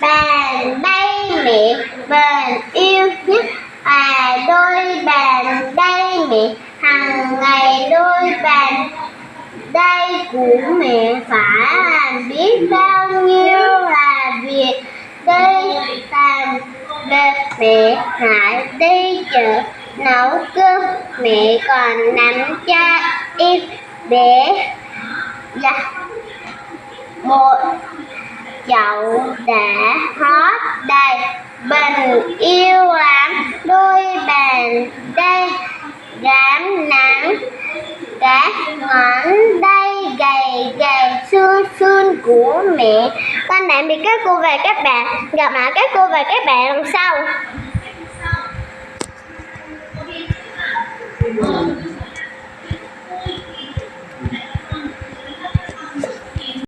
Bàn tay mẹ bền yêu nhất đôi bàn tay mẹ, hằng ngày đôi bàn tay của mẹ phải làm biết bao nhiêu là việc. Đây làm bếp mẹ hãy đi chợ nấu cơm, mẹ còn nắm cho em bé giặt một chậu đã hót đầy. Bình yêu lắm đôi bàn tay rám nắng, các ngón tay gầy gầy xương xương của mẹ. Con tạm biệt các cô và các bạn, gặp lại các cô và các bạn lần sau.